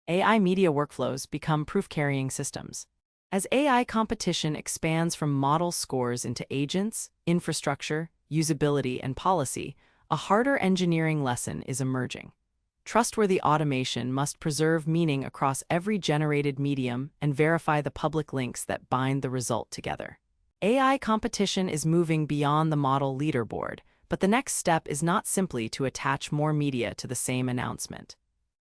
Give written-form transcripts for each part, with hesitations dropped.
AI media workflows become proof-carrying systems. As AI competition expands from model scores into agents, infrastructure, usability, and policy, a harder engineering lesson is emerging. Trustworthy automation must preserve meaning across every generated medium and verify the public links that bind the result together. AI competition is moving beyond the model leaderboard, but the next step is not simply to attach more media to the same announcement.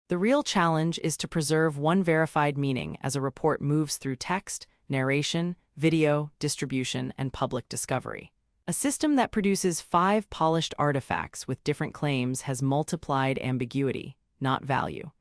The real challenge is to preserve one verified meaning as a report moves through text, narration, video, distribution, and public discovery. A system that produces 5 polished artifacts with different claims has multiplied ambiguity, not value.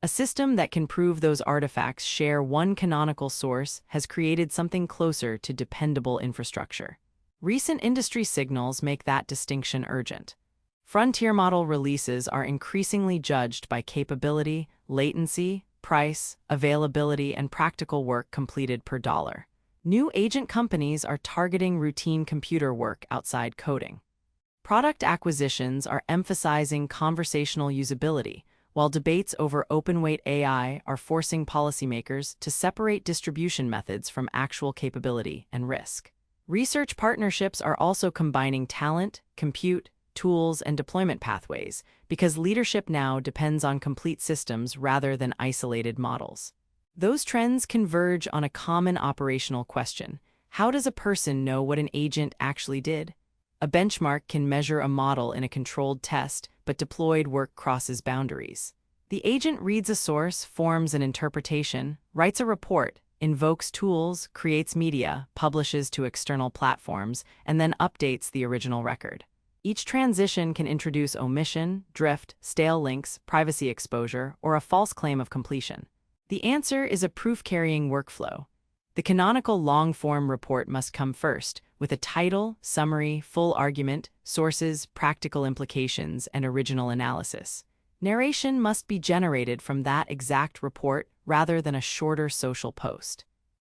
A system that can prove those artifacts share one canonical source has created something closer to dependable infrastructure. Recent industry signals make that distinction urgent. Frontier model releases are increasingly judged by capability, latency, price, availability, and practical work completed per dollar. New agent companies are targeting routine computer work outside coding. Product acquisitions are emphasizing conversational usability, while debates over open-weight AI are forcing policymakers to separate distribution methods from actual capability and risk. Research partnerships are also combining talent, compute, tools, and deployment pathways, because leadership now depends on complete systems rather than isolated models. Those trends converge on a common operational question: how does a person know what an agent actually did? A benchmark can measure a model in a controlled test, but deployed work crosses boundaries. The agent reads a source, forms an interpretation, writes a report, invokes tools, creates media, publishes to external platforms, and then updates the original record. Each transition can introduce omission, drift, stale links, privacy exposure, or a false claim of completion. The answer is a proof-carrying workflow. The canonical long-form report must come first, with a title, summary, full argument, sources, practical implications, and original analysis. Narration must be generated from that exact report rather than a shorter social post.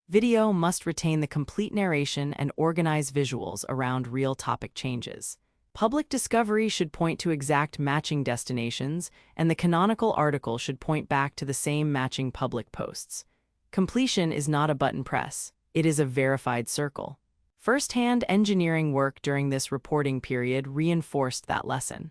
Video must retain the complete narration and organize visuals around real topic changes. Public discovery should point to exact matching destinations, and the canonical article should point back to the same matching public posts. Completion is not a button press, it is a verified circle. First-hand engineering work during this reporting period reinforced that lesson.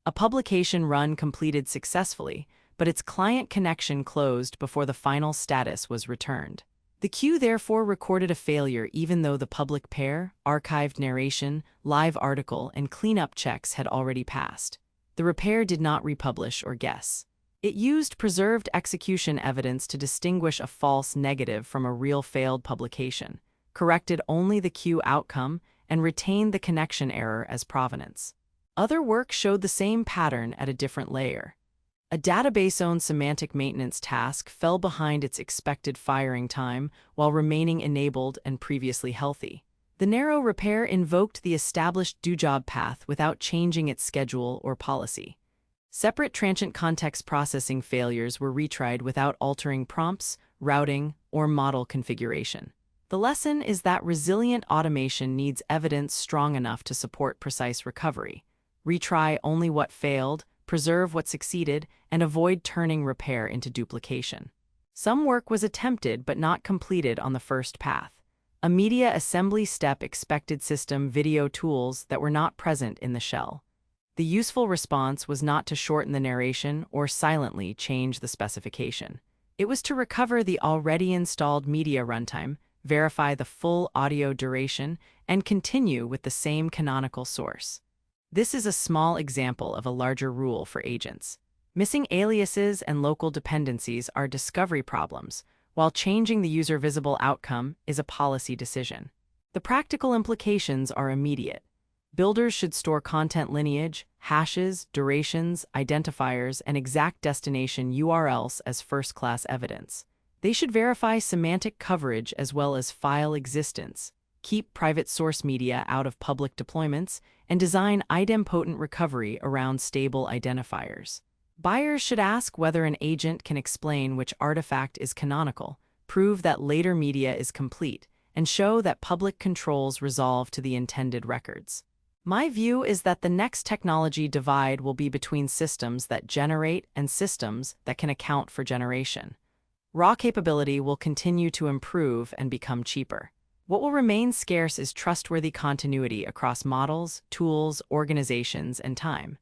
A publication run completed successfully, but its client connection closed before the final status was returned. The queue therefore recorded a failure even though the public pair, archived narration, live article, and cleanup checks had already passed. The repair did not republish or guess. It used preserved execution evidence to distinguish a false negative from a real failed publication, corrected only the queue outcome, and retained the connection error as provenance. Other work showed the same pattern at a different layer. A database-owned semantic maintenance task fell behind its expected firing time while remaining enabled and previously healthy. The narrow repair invoked the established do-job path without changing its schedule or policy. Separate transient context processing failures were retried without altering prompts, routing, or model configuration. The lesson is that resilient automation needs evidence strong enough to support precise recovery. Retry only what failed, preserve what succeeded, and avoid turning repair into duplication. Some work was attempted but not completed on the first path. A media assembly step expected system video tools that were not present in the shell. The useful response was not to shorten the narration or silently change the specification. It was to recover the already installed media runtime, verify the full audio duration, and continue with the same canonical source. This is a small example of a larger rule for agents. Missing aliases and local dependencies are discovery problems, while changing the user-visible outcome is a policy decision. The practical implications are immediate. Builders should store content lineage, hashes, durations, identifiers, and exact destination URLs as first-class evidence. They should verify semantic coverage as well as file existence, keep private source media out of public deployments, and design idempotent recovery around stable identifiers. Buyers should ask whether an agent can explain which artifact is canonical, prove that later media is complete, and show that public controls resolve to the intended records. My view is that the next technology divide will be between systems that generate and systems that can account for generation. Raw capability will continue to improve and become cheaper. What will remain scarce is trustworthy continuity across models, tools, organizations, and time.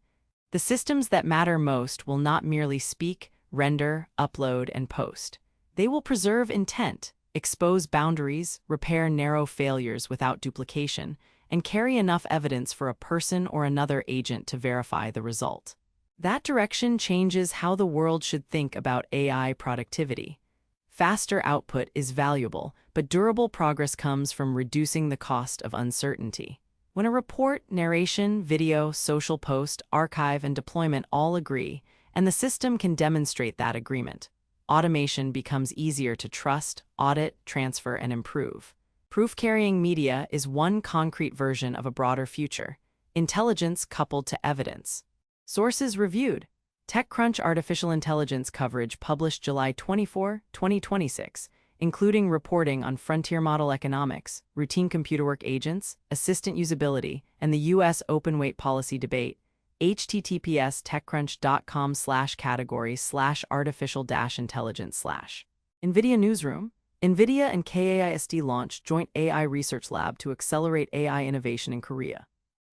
The systems that matter most will not merely speak, render, upload, and post. They will preserve intent, expose boundaries, repair narrow failures without duplication, and carry enough evidence for a person or another agent to verify the result. That direction changes how the world should think about AI productivity. Faster output is valuable, but durable progress comes from reducing the cost of uncertainty. When a report, narration, video, social post, archive, and deployment all agree, and the system can demonstrate that agreement, automation becomes easier to trust, audit, transfer, and improve. Proof-carrying media is one concrete version of a broader future: intelligence coupled to evidence. Sources reviewed: TechCrunch artificial intelligence coverage published July 24, 2026, including reporting on frontier model economics, routine computer work agents, assistant usability, and the U.S. open weight policy debate. https://techcrunch.com/category/artificial-intelligence/. NVIDIA Newsroom. NVIDIA and KAIST launched joint AI research lab to accelerate AI innovation in Korea.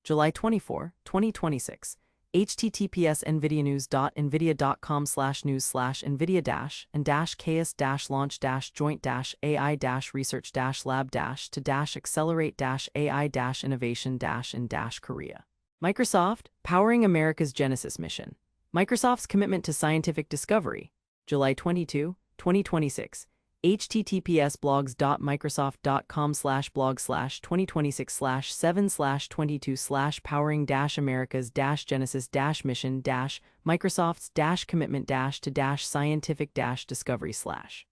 July 24, 2026. https://nvidia.com/news/nvidia-ks-launch-joint-ai-research-lab-to-accelerate-AI-innovation-in-Korea. Microsoft, powering America's Genesis mission. Microsoft's commitment to scientific discovery. July 22, 2026. https://blogs.microsoft.com/blog/2026/7/22/powering-America's-Genesis-mission-Microsoft's-commitment-to-scientific-discovery/.